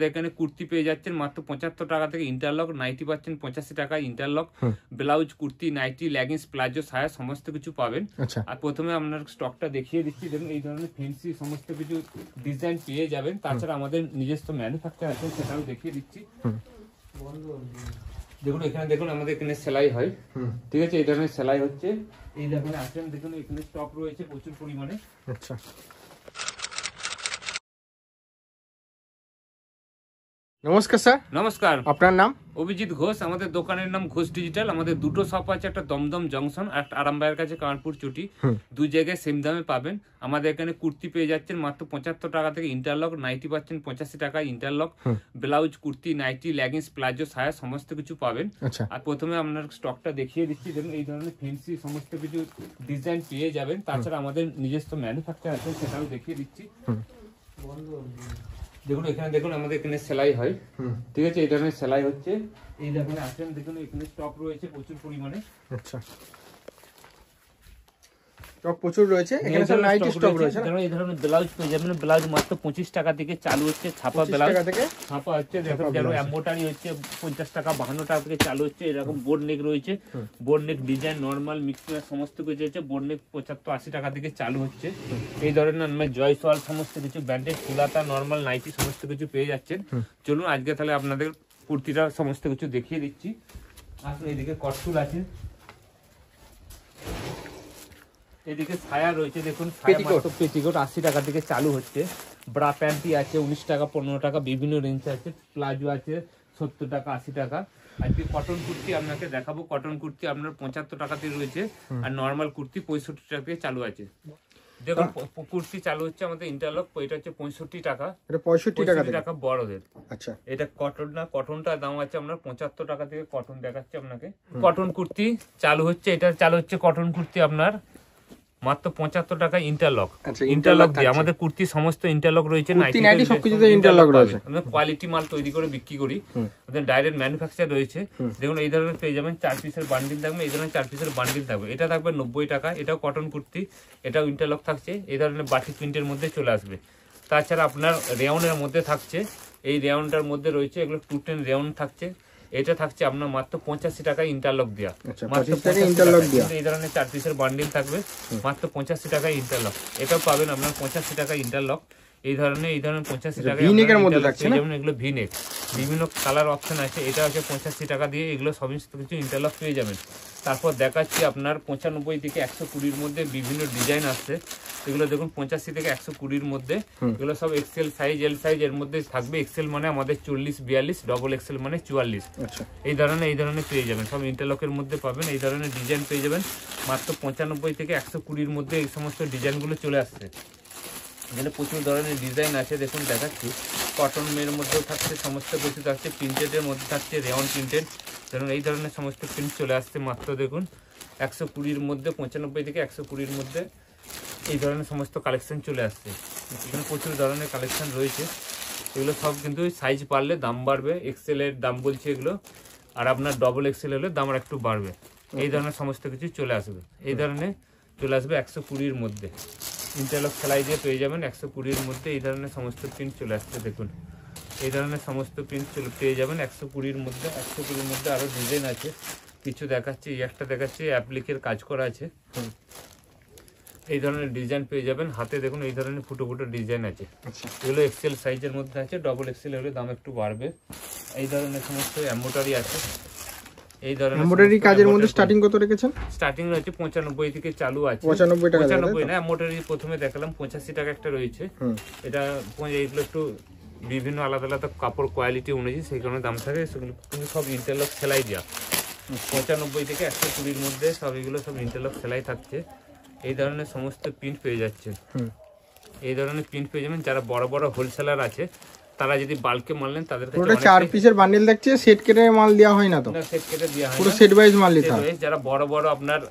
আমাদের এখানে কুর্তি পেয়ে যাচ্ছেন মাত্র 75 টাকা থেকে, ইন্টারলক নাইটি পাচ্ছেন 85 টাকায়, interlock blouse, kurti, nighty, leggings, palazzo, সায়া সমস্ত কিছু পাবেন। আর প্রথমে আপনার স্টকটা দেখিয়ে দিচ্ছি। দেখুন এই ধরনের ফেন্সি সমস্ত কিছু ডিজাইন পেয়ে যাবেন। তাছাড়া আমাদের নিজস্ব ম্যানুফ্যাকচার আছে, সেটাও দেখিয়ে দিচ্ছি। দেখুন এখানে দেখুন আমাদের এখানে সেলাই হয়, ঠিক আছে, এই ধরনের সেলাই হচ্ছে। এই দেখুন আসেন, দেখুন এখানে স্টক রয়েছে প্রচুর পরিমাণে। আচ্ছা, নমস্কার স্যার। নমস্কার, আপনার নাম? অভিজিৎ ঘোষ। আমাদের দোকানের নাম ঘোষ ডিজিটাল। আমাদের দুটো শপ আছে, একটা দমদম জংশন আর একটা আরামবাগের কাছে কানপুর চটি। দুই জায়গায় সেম দামে পাবেন। আমাদের এখানে কুর্তি পেয়ে যাচ্ছেন মাত্র 75 টাকা থেকে, ইন্টারলক নাইটি পাচ্ছেন 85 টাকায়, interlock blouse, kurti, nighty, leggings, palazzo, সায়া সমস্ত কিছু পাবেন। আর প্রথমে আপনার স্টকটা দেখিয়ে দিচ্ছি। দেখুন এই ধরনের ফেন্সি সমস্ত কিছু ডিজাইন পেয়ে যাবেন। তাছাড়া আমাদের নিজস্ব ম্যানুফ্যাকচার আছে, সেটাও দেখিয়ে দিচ্ছি। দেখুন এখানে দেখুন আমাদের এখানে সেলাই হয়, ঠিক আছে, এই ধরনের সেলাই হচ্ছে। এই দেখুন আসেন, দেখুন এখানে স্টক রয়েছে প্রচুর পরিমাণে। আচ্ছা, স্টক প্রচুর রয়েছে এখানে, স্যার নাইটি স্টক রয়েছে। এই ধরনের ব্লাউজ পেয়ে যাবেন। ব্লাউজ মাত্র 25 টাকা থেকে চালু হচ্ছে, ছাপা ব্লাউজ থেকে ছাপা হচ্ছে। দেখুন যেন এমব্রয়ডারি হচ্ছে 50 টাকা 52 টাকা থেকে চালু হচ্ছে। এরকম বোর্ড নেক রয়েছে, বোর্ড নেক ডিজাইন, নরমাল, মিক্সিং সমস্ত কিছু হচ্ছে। বোর্ড নেক 75-80 টাকা থেকে চালু হচ্ছে। এই ধরনের আমরা জয়সওয়াল সমস্ত কিছু ব্র্যান্ডেড ফুলাতা, নরমাল, নাইটি সমস্ত কিছু পেয়ে যাচ্ছেন। চলুন আজকে তাহলে আপনাদের কুর্তিটা সমস্ত কিছু দেখিয়ে দিচ্ছি। আসুন, এইদিকে কটফুল আছে, এদিকে ছায়া রয়েছে। দেখুন পেটিকোট 80 টাকা থেকে চালু হচ্ছে। ব্রা প্যান্টি আছে 19 টাকা 15 টাকা, বিভিন্ন রেঞ্জ আছে। প্লাজো আছে 70 টাকা 80 টাকা। আজকে কটন কুর্তি আপনাকে দেখাবো। কটন কুর্তি আপনার 75 টাকাতে রয়েছে, আর নর্মাল কুর্তি 65 টাকা থেকে চালু আছে। দেখুন কুর্তি চালু হচ্ছে আমাদের ইন্টারলক, এটা হচ্ছে 65 টাকা, এটা 65 টাকা বড়দের। আচ্ছা, এটা কটন না, কটনটার দাম আছে আপনার 75 টাকা থেকে। কটন দেখাচ্ছে আপনাকে। কটন কুর্তি চালু হচ্ছে, এটা চালু হচ্ছে কটন কুর্তি আপনার মাত্র 75 টাকা, ইন্টারলক। ইন্টারলক দিয়ে আমাদের কুর্তি সমস্ত ইন্টারলক রয়েছে, নাইটি সবকিছুতে ইন্টারলক রয়েছে। আমরা কোয়ালিটি মাল তৈরি করে বিক্রি করি, আমাদের ডাইরেক্ট ম্যানুফ্যাকচার রয়েছে। দেখুন এই ধরনের পেয়ে যাবেন, 4 পিসের বান্ডিল থাকবে, এই ধরনের 4 পিসের বান্ডিল থাকবে। এটা থাকবে 90 টাকা, এটাও কটন কুর্তি, এটাও ইন্টারলক থাকছে। এই ধরনের বাটিক প্রিন্টের মধ্যে চলে আসবে। তাছাড়া আপনার রেওনের মধ্যে থাকছে, এই রেওনটার মধ্যে রয়েছে, এগুলো 210 রেওন থাকছে। এটা থাকছে আপনার মাত্র 85 টাকা ইন্টারলক দেওয়া, মাত্র 85 টাকা। এই ধরনের 4 পিসের বান্ডিল থাকবে, মাত্র 85 টাকায় ইন্টারলক। এটাও পাবেন আপনার 85 টাকা ইন্টারলক। এই ধরনের 85 টাকায় যেমন এগুলো ভিনেক, বিভিন্ন কালার অপশন আছে। এটা হচ্ছে 85 টাকা দিয়ে এগুলো সমস্ত কিছু ইন্টারলক পেয়ে যাবেন। তারপর দেখাচ্ছি আপনার 95 থেকে 120-র মধ্যে বিভিন্ন ডিজাইন আসছে। এগুলো দেখুন 85 থেকে 120-র মধ্যে, এগুলো সব এক্সেল সাইজ, এল সাইজ এর মধ্যে থাকবে। এক্সেল মানে আমাদের 40-42, ডবল এক্সেল মানে 44। এই ধরনের পেয়ে যাবেন, সব ইন্টারলকের মধ্যে পাবেন। এই ধরনের ডিজাইন পেয়ে যাবেন মাত্র 95 থেকে 120-র মধ্যে। এই সমস্ত ডিজাইনগুলো চলে আসছে। এখানে প্রচুর ধরনের ডিজাইন আছে, দেখুন দেখাচ্ছি। কটন এর মধ্যেও থাকছে, সমস্ত কিছু থাকছে। প্রিন্টেডের মধ্যে থাকছে, রেওন প্রিন্টেড। ধরুন এই ধরনের সমস্ত প্রিন্ট চলে আসছে মাত্র দেখুন 120-র মধ্যে, 95 থেকে 120-র মধ্যে এই ধরনের সমস্ত কালেকশন চলে আসছে। এখানে প্রচুর ধরনের কালেকশন রয়েছে। এগুলো সব কিন্তু সাইজ বাড়লে দাম বাড়বে। এক্সেলের দাম বলছে এগুলো, আর আপনার ডবল এক্সেল হলে দাম আর একটু বাড়বে। এই ধরনের সমস্ত কিছু চলে আসবে। এই ধরনের চলে আসবে 120-র মধ্যে। ইন্টারলক সেলাই দিয়ে পেয়ে যাবেন 120-র মধ্যে। এই ধরনের সমস্ত প্রিন্ট চলে আসছে দেখুন। এই ধরনের সমস্ত প্রিন্ট পেয়ে যাবেন 120-র মধ্যে। 120-র মধ্যে আরও ডিজাইন আছে, কিছু দেখাচ্ছি। একটা দেখাচ্ছি অ্যাপ্লিকের কাজ করা আছে। এই ধরনের ডিজাইন পেয়ে যাবেন। হাতে দেখুন এই ধরনের ফুটো ফুটো ডিজাইন আছে। এগুলো এক্সেল সাইজের মধ্যে আছে, ডবল এক্সেল হলে দাম একটু বাড়বে। এই ধরনের সমস্ত এমব্রয়ডারি আছে। এই ধরনের এমব্রয়ডারি কাজের মধ্যে স্টার্টিং কত রেখেছেন? স্টার্টিং রয়েছে 95 থেকে চালু আছে। 95 টাকা। 95 না, এমব্রয়ডারি প্রথমে দেখালাম 85 টাকা একটা রয়েছে। এটা এগুলো একটু বিভিন্ন আলাদা আলাদা কাপড় কোয়ালিটি অনুযায়ী সেই কারণে দাম থাকে। সেগুলো কিন্তু সব ইন্টারলক সেলাই দেওয়া। 95 থেকে 120-র মধ্যে সব এগুলো সব ইন্টারলক সেলাই থাকছে। এই ধরনের সমস্ত প্রিন্ট পেয়ে যাচ্ছে। এই ধরনের প্রিন্ট পেয়ে যাবেন। যারা বড় বড় হোলসেলার আছে তারা যদি বাল্কে মাল নেন তাদের কাছে 4 পিসের বান্ডেল দেখছে, সেট কেটে মাল দেওয়া হয় না তো? না, সেট কেটে দেওয়া হয় না, পুরো সেট ওয়াইজ মাল নিতে হয়। যারা বড় বড় আপনার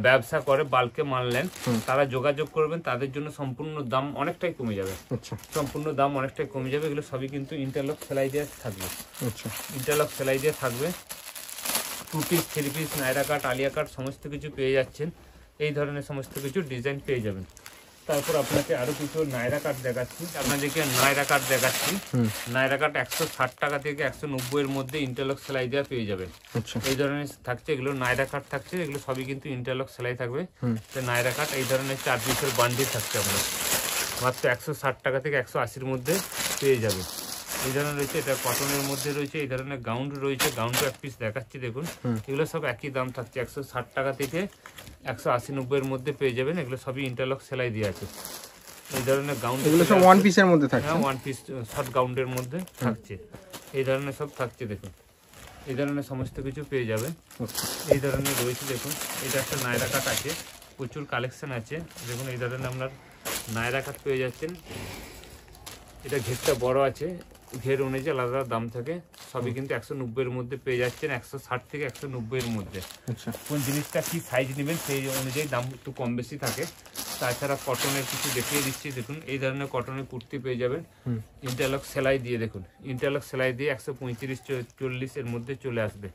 ব্যবসা করে বাল্কে মাল নেন তারা যোগাযোগ করবেন, তাদের জন্য সম্পূর্ণ দাম অনেকটাই কমে যাবে। সম্পূর্ণ দাম অনেকটাই কমে যাবে। এগুলো সবই কিন্তু ইন্টারলক সেলাই দিয়ে থাকবে। ইন্টারলক সেলাই দিয়ে থাকবে। 2 পিস 3 পিস নাইরা কাট, আলিয়া কাট সমস্ত কিছু পেয়ে যাচ্ছেন। এই ধরনের সমস্ত কিছু ডিজাইন পেয়ে যাবেন। তারপর আপনাকে আরো কিছু নায়রা কাট দেখাচ্ছি, আপনাদেরকে নায়রা কাট দেখাচ্ছি। নায়রা কাট 160 টাকা থেকে 190 এর মধ্যে ইন্টারলক সেলাই দেওয়া পেয়ে যাবেন। এই ধরনের থাকছে, এগুলো নায়রা কাট থাকছে, এগুলো সবই কিন্তু ইন্টারলক সেলাই থাকবে। তো নায়রা কাট এই ধরনের 4 পিসের বান্ডিল থাকছে আপনার মাত্র 160 টাকা থেকে 180-এর মধ্যে পেয়ে যাবে। এই ধরনের রয়েছে, এটা কটনের মধ্যে রয়েছে। এই ধরনের গাউন রয়েছে, গাউনটা 1 পিস দেখাচ্ছি দেখুন। এগুলো সব একই দাম থাকছে, 160 টাকা থেকে 180-90 এর মধ্যে পেয়ে যাবেন। এগুলো সবই ইন্টারলক সেলাই দিয়ে আছে। এই ধরনের গাউন এগুলো সব ওয়ান পিসের মধ্যে থাকছে, হ্যাঁ 1 পিস শর্ট গাউনের মধ্যে থাকছে। এই ধরনের সব থাকছে দেখুন, এই ধরনের সমস্ত কিছু পেয়ে যাবে। এই ধরনের রয়েছে দেখুন, এটা একটা নায়রা কাট আছে, প্রচুর কালেকশন আছে দেখুন। এই ধরনের আপনার নায়রা কাট পেয়ে যাচ্ছেন। এটা ঘেরটা বড় আছে, ঘের অনুযায়ী আলাদা দাম থাকে। সবই কিন্তু 190 এর মধ্যে পেয়ে যাচ্ছেন, 160 থেকে 190 এর মধ্যে। কোন জিনিসটা কি সাইজ নেবেন সেই অনুযায়ী দাম একটু কম বেশি থাকে। তাছাড়া কটনের কিছু দেখিয়ে দিচ্ছি দেখুন। এই ধরনের কটনের কুর্তি পেয়ে যাবেন ইন্টারলক সেলাই দিয়ে দেখুন। ইন্টারলক সেলাই দিয়ে 135-40 এর মধ্যে চলে আসবে।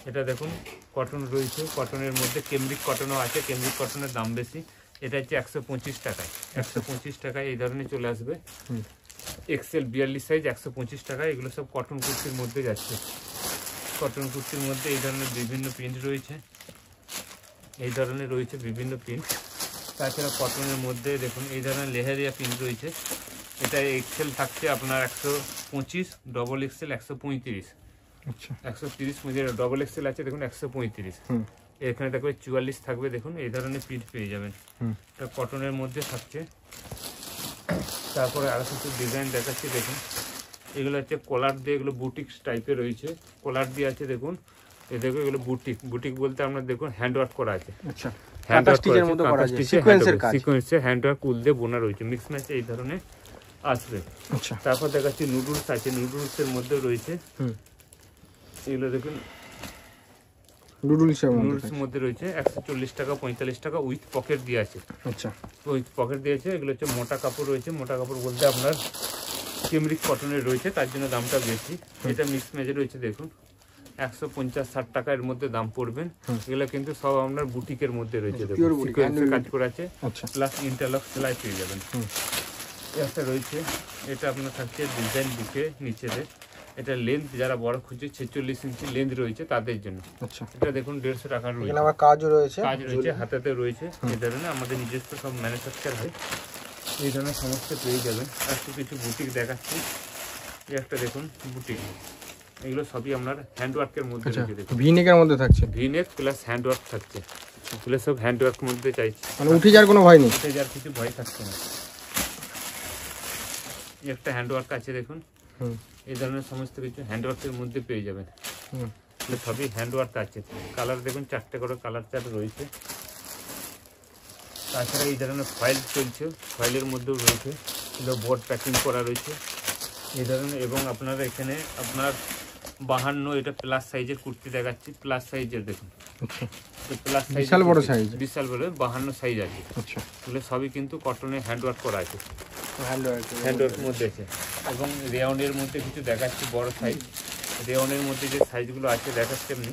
এটা দেখুন কটন রয়েছে, কটনের মধ্যে কেমব্রিক কটনও আছে। কেমব্রিক কটনের দাম বেশি, এটা হচ্ছে 125 টাকায়। 125 টাকায় এই ধরনের চলে আসবে। এক্সেল 42 সাইজ 125 টাকায়। এগুলো সব কটন কুর্তির মধ্যে যাচ্ছে। কটন কুর্তির মধ্যে এই ধরনের বিভিন্ন প্রিন্ট রয়েছে, এই ধরনের রয়েছে বিভিন্ন প্রিন্ট। তাছাড়া কটনের মধ্যে দেখুন এই ধরনের লেহেরিয়া প্রিন্ট রয়েছে। এটা এক্সেল থাকছে আপনার 125, ডবল এক্সেল 135, 130 ডবল এক্সেল আছে দেখুন 135। এখানে থাকবে 44 থাকবে দেখুন। এই ধরনের প্রিন্ট পেয়ে যাবেন, এটা কটনের মধ্যে থাকছে। তারপরে আরো কিছু ডিজাইন দেখাচ্ছি দেখুন। এগুলো হচ্ছে কলার দিয়ে, এগুলো বুটিক টাইপের রয়েছে, কলার দিয়ে আছে দেখুন। এই দেখো এগুলো বুটিক, বুটিক বলতে আমরা দেখুন হ্যান্ড ওয়ার্ক করা আছে। আচ্ছা, হ্যান্ড ওয়ার্ক সিকোয়েন্সের হ্যান্ড ওয়ার্ক উল দিয়ে বোনা রয়েছে, মিক্স ম্যাচ এই ধরনের আসবে। আচ্ছা, তারপর দেখাচ্ছি নুডলস আছে, নুডলসের মধ্যে রয়েছে। এগুলো দেখুন নুডলস মধ্যে রয়েছে 140 টাকা 45 টাকা উইথ পকেট দিয়ে আছে। আচ্ছা, উইথ পকেট দিয়েছে। এগুলো হচ্ছে মোটা কাপড় রয়েছে, মোটা কাপড় বলতে আপনার কেমব্রিক কটনের রয়েছে, তার জন্য দামটা বেশি। এটা মিক্স ম্যাচে রয়েছে দেখুন, 150-60 টাকা এর মধ্যে দাম পড়বেন। এগুলো কিন্তু সব আপনার বুটিকের মধ্যে রয়েছে, সিকোয়েন্সের কাজ করা আছে, প্লাস ইন্টারলক সেলাই পেয়ে যাবেন। একটা রয়েছে, এটা আপনার থাকছে ডিজাইন বুকে নিচেতে। এটা লেন্থ যারা বড় খুঁজছে 46 ইঞ্চি লেন্থ রয়েছে তাদের জন্য। এটা দেখুন 150 টাকা রয়েছে। এখানে আবার কাজও রয়েছে, কাজ রয়েছে, হাতাতে রয়েছে। এই ধরনের আমাদের নিজস্ব সব ম্যানুফ্যাকচার হয়, এই ধরনের সমস্ত পেয়ে যাবেন। একটু কিছু বুটিক দেখাচ্ছি। এই একটা দেখুন বুটিক, এগুলো সবই আপনার হ্যান্ড ওয়ার্কের মধ্যে রয়েছে দেখুন। ভিনেকের মধ্যে থাকছে, ভিনেক প্লাস হ্যান্ড ওয়ার্ক থাকছে। এগুলো সব হ্যান্ড ওয়ার্কের মধ্যে চাইছি, মানে উঠে যাওয়ার কোনো ভয় নেই, উঠে যাওয়ার কিছু ভয় থাকছে না। একটা হ্যান্ড ওয়ার্ক আছে দেখুন। এই ধরনের সমস্ত কিছু হ্যান্ড ওয়ার্কের মধ্যে পেয়ে যাবেন। সবই হ্যান্ড ওয়ার্ক আছে। কালার দেখুন 4টে করে কালার চার্ট রয়েছে। তাছাড়া এই ধরনের ফয়েল চলছে, ফয়েলের মধ্যেও রয়েছে, এগুলো বোর্ড প্যাকিং করা রয়েছে এই ধরনের। এবং আপনারা এখানে আপনার 52, এটা প্লাস সাইজের কুর্তি দেখাচ্ছি, প্লাস সাইজের দেখুন। প্লাস সাইজ বিশাল বড় সাইজ, বিশাল বড় 52 সাইজ আছে। এগুলো সবই কিন্তু কটনের হ্যান্ড ওয়ার্ক করা আছে, হ্যান্ড ওয়ার্কের মধ্যে আছে। এবং রেওনের মধ্যে কিছু দেখাচ্ছি বড় সাইজ। রেওনের মধ্যে যে সাইজগুলো আছে দেখাচ্ছি এমনি।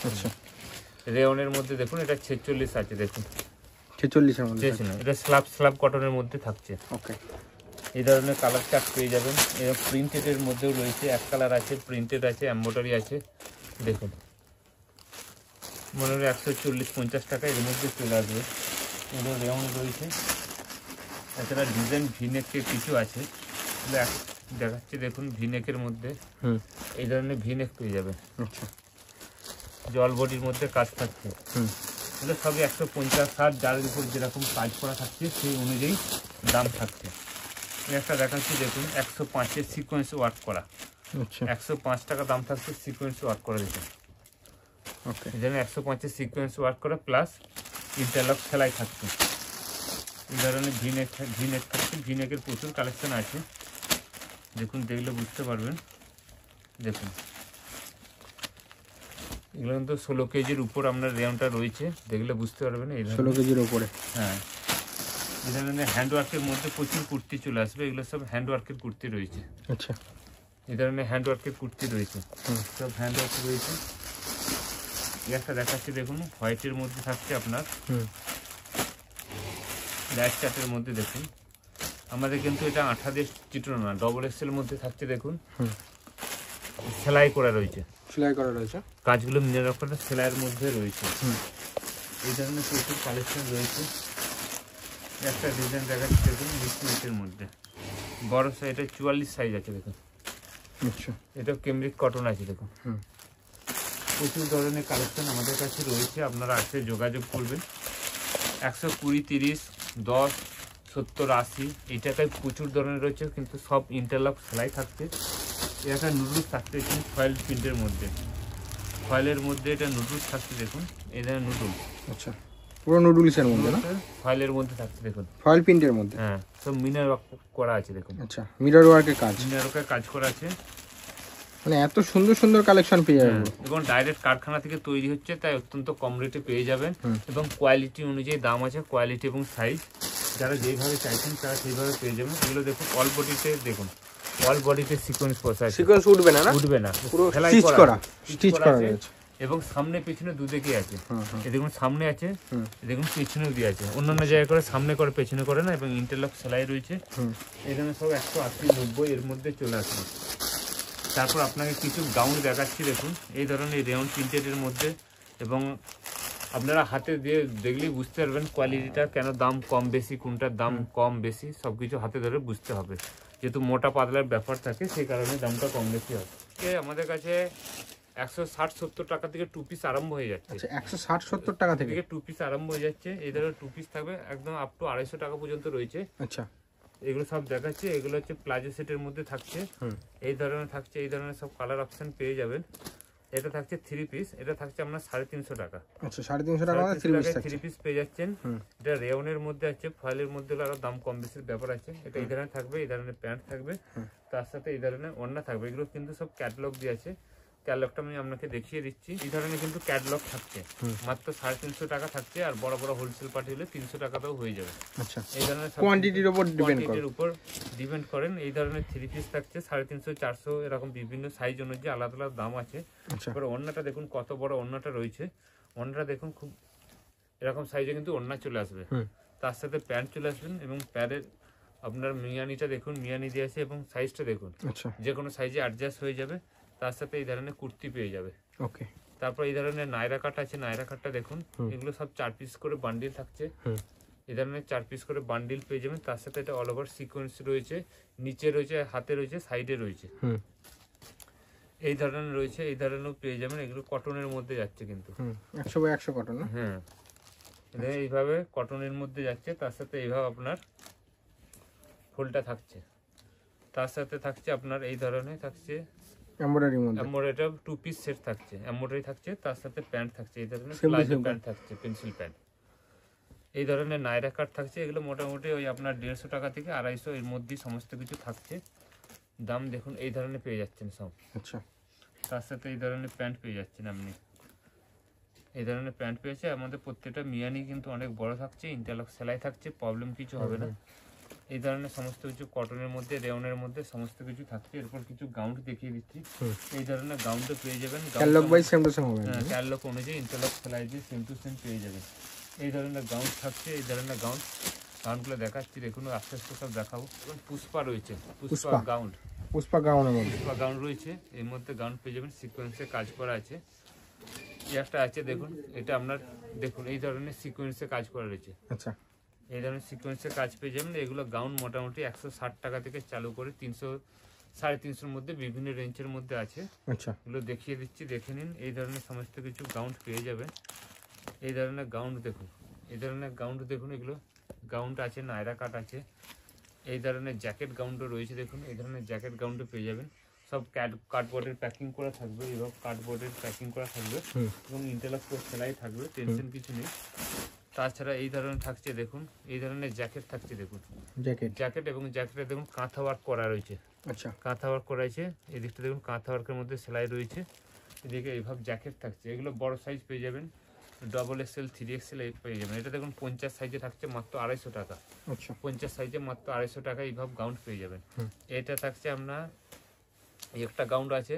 আচ্ছা, রেওনের মধ্যে দেখুন এটা 46 আছে দেখুন, 46 এর মধ্যে। এটা স্ল্যাব কটনের মধ্যে থাকছে। ওকে, এই ধরনের কালার চার্ট পেয়ে যাবেন। এর প্রিন্টেডের মধ্যেও রয়েছে, এক কালার আছে, প্রিন্টেড আছে, এমব্রয়ডারি আছে দেখুন। মনে হয় 140-50 টাকা এর মধ্যে চলে আসবে। এগুলো রেওন রয়েছে। এছাড়া ডিজাইন ভিনেকের কিছু আছে, দেখাচ্ছি দেখুন। ভিনেকের মধ্যে এই ধরনের ভিনেক পেয়ে যাবে। আচ্ছা, জল বডির মধ্যে কাজ থাকছে। এগুলো সবই 150-60, যার উপর যেরকম কাজ করা থাকছে সেই অনুযায়ী দাম থাকছে। একটা দেখাচ্ছি দেখুন 105-এর সিকোয়েন্স ওয়ার্ক করা। 105 টাকা দাম থাকছে, সিকোয়েন্স ওয়ার্ক করা দেখুন। এই জন্য 105-এর সিকোয়েন্স ওয়ার্ক করা প্লাস ইন্টারলক সেলাই থাকছে। এই ধরনের ভিনেক থাকছে। ভিনেকের প্রচুর কালেকশন আছে দেখুন, দেখলে বুঝতে পারবেন। দেখুন এগুলো কিন্তু 16 কেজির উপর আপনার রেওনটা রয়েছে, দেখলে বুঝতে পারবেন। এই 16 কেজির উপরে, হ্যাঁ। এই ধরনের হ্যান্ড ওয়ার্কের মধ্যে প্রচুর কুর্তি চলে আসবে। এগুলো সব হ্যান্ড ওয়ার্কের কুর্তি রয়েছে। আচ্ছা, এই ধরনের হ্যান্ড ওয়ার্কের কুর্তি রয়েছে, সব হ্যান্ড ওয়ার্ক রয়েছে। একটা দেখাচ্ছি দেখুন, হোয়াইটের মধ্যে থাকছে আপনার। লাইট চার্টের মধ্যে দেখুন আমাদের কিন্তু এটা 28 চিত্র না, ডবল এক্সেল মধ্যে থাকছে দেখুন। সেলাই করা রয়েছে, সেলাই করা রয়েছে, কাজগুলো মিনার করা সেলাইয়ের মধ্যে রয়েছে। এই ধরনের প্রচুর কালেকশন রয়েছে। একটা ডিজাইন দেখাচ্ছি দেখুন মিক্সের মধ্যে, বড় সাইজ, এটা 44 সাইজ আছে দেখুন। আচ্ছা, এটা কেমব্রিক কটন আছে দেখুন। প্রচুর ধরনের কালেকশন আমাদের কাছে রয়েছে, আপনারা আসলে যোগাযোগ করবেন। 120, 30, 10, 70, 80 এই টাকায় প্রচুর ধরনের রয়েছে, কিন্তু সব ইন্টারলক সেলাই থাকছে। এটা নুডলস থাকছে কিন্তু ফয়েল প্রিন্টের মধ্যে, ফয়েলের মধ্যে এটা নুডলস থাকছে দেখুন। এই ধরনের নুডলস, আচ্ছা, পুরো নুডলসের মধ্যে না, ফয়েলের মধ্যে থাকছে দেখুন, ফয়েল প্রিন্টের মধ্যে। হ্যাঁ, সব মিনার ওয়ার্ক করা আছে দেখুন। আচ্ছা, মিরর ওয়ার্কের কাজ, মিনার ওয়ার্কের কাজ করা আছে। মানে এত সুন্দর সুন্দর কালেকশন পেয়ে যাবেন। এবং ডাইরেক্ট কারখানা থেকে তৈরি হচ্ছে, তাই অত্যন্ত কম রেটে পেয়ে যাবেন। এবং কোয়ালিটি অনুযায়ী দাম আছে, কোয়ালিটি এবং সাইজ যারা যেইভাবে চাইছেন তারা সেইভাবে পেয়ে যাবেন। এগুলো দেখুন অল বডিতে, দেখুন অল বডিতে সিকোয়েন্স বসা আছে, সিকোয়েন্স উঠবে না, উঠবে না, পুরো সেলাই স্টিচ করা আছে। রয়েছে। এবং সামনে পেছনে দুদিকে আছে, এই দেখুন সামনে আছে, এই দেখুন পেছনেও দিয়ে আছে। অন্যান্য জায়গায় করে সামনে করে পেছনে করে না, এবং ইন্টারলক সেলাই রয়েছে। এখানে সব 180, 90 এর মধ্যে চলে আসবে। তারপর আপনাকে কিছু গাউন দেখাচ্ছি দেখুন, এই ধরনের রেয়ন প্রিন্টেডের মধ্যে। এবং আপনারা হাতে দিয়ে দেখলেই বুঝতে পারবেন কোয়ালিটিটা, কেন দাম কম বেশি, কোনটার দাম কম বেশি সব কিছু হাতে ধরে বুঝতে হবে। যেহেতু মোটা পাতলার ব্যাপার থাকে, সেই কারণে দামটা কম বেশি হবে। আমাদের কাছে 160-70 টাকা থেকে 2 পিস আরম্ভ হয়ে যাচ্ছে। আচ্ছা, 160-70 টাকা থেকে 2 পিস আরম্ভ হয়ে যাচ্ছে। এই ধরনের 2 পিস থাকবে একদম আপ টু 250 টাকা পর্যন্ত রয়েছে। আচ্ছা, এগুলো সব দেখাচ্ছে, এগুলো হচ্ছে প্লাজো সেটের মধ্যে থাকছে। এই ধরনের থাকছে, এই ধরনের সব কালার অপশন পেয়ে যাবেন। এটা থাকছে 3 পিস, এটা থাকছে আপনার 350 টাকা। আচ্ছা, 350 টাকা 3 পিস পেয়ে যাচ্ছেন। এটা রেওনের মধ্যে আছে, ফয়েলের মধ্যে আরো দাম কম বেশির ব্যাপার আছে। এটা এই ধরনের থাকবে, এই ধরনের প্যান্ট থাকবে, তার সাথে এই ধরনের ওড়না থাকবে। এগুলো কিন্তু সব ক্যাটালগ দিয়ে আছে, ক্যাটালগটা আমি আপনাকে দেখিয়ে দিচ্ছি। এই ধরনের কিন্তু ক্যাটালগ থাকছে, মাত্র 350 টাকা থাকছে। আর বড় বড় হোলসেল পার্টি হলে 300 টাকাতেও হয়ে যাবে। আচ্ছা, এই ধরনের কোয়ান্টিটির উপর ডিপেন্ড করেন। এই ধরনের 3 পিস থাকছে 350, 400 এরকম বিভিন্ন সাইজ অনুযায়ী আলাদা আলাদা দাম আছে। এবার ওড়নাটা দেখুন কত বড় ওড়নাটা রয়েছে, ওড়নাটা দেখুন খুব এরকম সাইজে কিন্তু ওড়না চলে আসবে, তার সাথে প্যান্ট চলে আসবেন। এবং প্যান্টের আপনার মিয়ানিটা দেখুন, মিয়ানি দিয়ে আছে, এবং সাইজটা দেখুন যে কোনো সাইজে অ্যাডজাস্ট হয়ে যাবে। তার সাথে এই ধরনের কুর্তি পেয়ে যাবে। ওকে, তারপর এই ধরনের নায়রা কাট আছে, নায়রা কাটটা দেখুন, এগুলো সব 4 পিস করে বান্ডিল থাকছে। এই ধরনের 4 পিস করে বান্ডিল পেয়ে যাবেন। তার সাথে এটা অল ওভার সিকোয়েন্স রয়েছে, নিচে রয়েছে, হাতে রয়েছে, সাইডে রয়েছে, এই ধরনের রয়েছে। এই ধরনেরও পেয়ে যাবেন। এগুলো কটনের মধ্যে যাচ্ছে কিন্তু 100/100 কটন না? হ্যাঁ, এইভাবে কটনের মধ্যে যাচ্ছে। তার সাথে এইভাবে আপনার ফুলটা থাকছে, তার সাথে থাকছে আপনার এই ধরনের থাকছে এমব্রয়ডারির মধ্যে, এমব্রয়ডারি 2 পিস সেট থাকছে, এমব্রয়ডারি থাকছে, তার সাথে প্যান্ট থাকছে, এই ধরনের প্লাজো প্যান্ট থাকছে, পেন্সিল প্যান্ট। এই ধরনের নায়রা কাট থাকছে। এগুলো মোটামুটি ওই আপনার 150 টাকা থেকে 250 এর মধ্যে সমস্ত কিছু থাকছে। দাম দেখুন এই ধরনের পেয়ে যাচ্ছেন সব। আচ্ছা, তার সাথে এই ধরনের প্যান্ট পেয়ে যাচ্ছেন আপনি, এই ধরনের প্যান্ট পেয়েছে। আমাদের প্রত্যেকটা মিয়ানি কিন্তু অনেক বড় থাকছে, ইন্টারলক সেলাই থাকছে, প্রবলেম কিছু হবে না। এই ধরনের সমস্ত কিছু কটনের মধ্যে, রেওনের মধ্যে সমস্ত কিছু থাকছে। এরপর কিছু গাউন দেখিয়ে দিচ্ছি। এই ধরনের গাউনটা পেয়ে যাবেন, catalogue wise same to same হবে, ক্যাটালগ অনুযায়ী ইন্টারলক সেলাই দিয়ে সেম টু সেম পেয়ে যাবেন। এই ধরনের গাউন থাকছে, এই ধরনের গাউনগুলো দেখাচ্ছি দেখুন, আস্তে আস্তে সব দেখাবো। এবং পুষ্পা রয়েছে, পুষ্পা গাউন, পুষ্পা গাউনের মধ্যে পুষ্পা গাউন রয়েছে। এর মধ্যে গাউন পেয়ে যাবেন, সিকোয়েন্সে কাজ করা আছে। এই একটা আছে দেখুন, এটা আপনার দেখুন এই ধরনের সিকোয়েন্সে কাজ করা রয়েছে। আচ্ছা, এই ধরনের সিকোয়েন্সের কাজ পেয়ে যাবেন। এগুলো গাউন মোটামুটি 160 টাকা থেকে চালু করে 300, 350 মধ্যে বিভিন্ন রেঞ্জের মধ্যে আছে। আচ্ছা, এগুলো দেখিয়ে দিচ্ছি, দেখে নিন। এই ধরনের সমস্ত কিছু গাউন পেয়ে যাবেন। এই ধরনের গাউন দেখুন, এই ধরনের গাউন দেখুন, এগুলো গাউনটা আছে, নায়রা কাট আছে। এই ধরনের জ্যাকেট গাউনটা রয়েছে দেখুন, এই ধরনের জ্যাকেট গাউনটা পেয়ে যাবেন। সব কার্ডবোর্ডের প্যাকিং করা থাকবে, এবং কার্ডবোর্ডের প্যাকিং করা থাকবে, এবং ইন্টারলক সেলাই থাকবে, টেনশন কিছু নেই। তাছাড়া এই ধরনের থাকছে দেখুন, এই ধরনের জ্যাকেট থাকছে দেখুন, জ্যাকেট এবং জ্যাকেটে দেখুন কাঁথা ওয়ার্ক করা রয়েছে। আচ্ছা, কাঁথা ওয়ার্ক করা আছে, এদিকটা দেখুন কাঁথা ওয়ার্কের মধ্যে সেলাই রয়েছে। এদিকে এইভাবে জ্যাকেট থাকছে। এগুলো বড় সাইজ পেয়ে যাবেন, XXL, 3XL এই পেয়ে যাবেন। এটা দেখুন 50 সাইজে থাকছে মাত্র 250 টাকা। আচ্ছা, 50 সাইজে মাত্র 250 টাকা এইভাবে গাউন পেয়ে যাবেন। এটা থাকছে আপনার একটা গাউন আছে,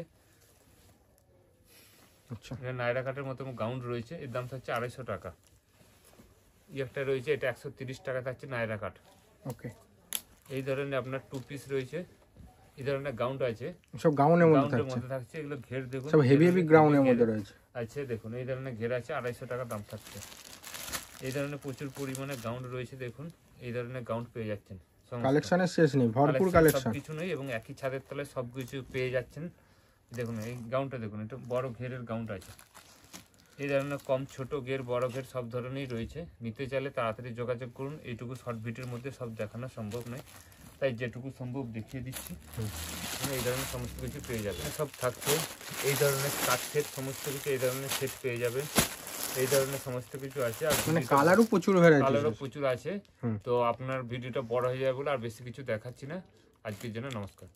আচ্ছা, নায়রা কাটের মতো গাউন রয়েছে, এর দাম থাকছে 250 টাকা। একটা রয়েছে, এটা 130 টাকা থাকছে নায়রা কাট। ওকে, এই ধরনের আপনার 2 পিস রয়েছে, এই ধরনের গাউন আছে, সব গাউনের মধ্যে গাউনের থাকছে, মধ্যে থাকছে। এগুলো ঘের দেখুন, সব হেভি হেভি গ্রাউন্ডের মধ্যে রয়েছে। আচ্ছা দেখুন এই ধরনের ঘের আছে, 250 টাকা দাম থাকছে। এই ধরনের প্রচুর পরিমাণে গাউন রয়েছে, দেখুন এই ধরনের গাউন পেয়ে যাচ্ছেন। কালেকশনের শেষ নেই, ভরপুর কালেকশন। কিছু নেই এবং একই ছাদের তলায় সবকিছু পেয়ে যাচ্ছেন। দেখুন এই গাউনটা দেখুন, এটা বড় ঘেরের গাউনটা আছে। এই ধরনের কম ছোট ঘের বড় ঘের সব ধরনেরই রয়েছে। নিতে চাইলে তাড়াতাড়ি যোগাযোগ করুন। এইটুকু শর্ট ভিডিওর মধ্যে সব দেখানো সম্ভব নয়, তাই যেটুকু সম্ভব দেখিয়ে দিচ্ছি। এই ধরনের সমস্ত কিছু পেয়ে যাবেন, সব থাকছে। এই ধরনের কাট সেট সমস্ত কিছু, এই ধরনের সেট পেয়ে যাবেন। এই ধরনের সমস্ত কিছু আছে। আর মানে কালারও প্রচুর ভ্যারাইটি, কালারও প্রচুর আছে। তো আপনার ভিডিওটা বড় হয়ে যাবে বলে আর বেশি কিছু দেখাচ্ছি না। আজকের জন্য নমস্কার।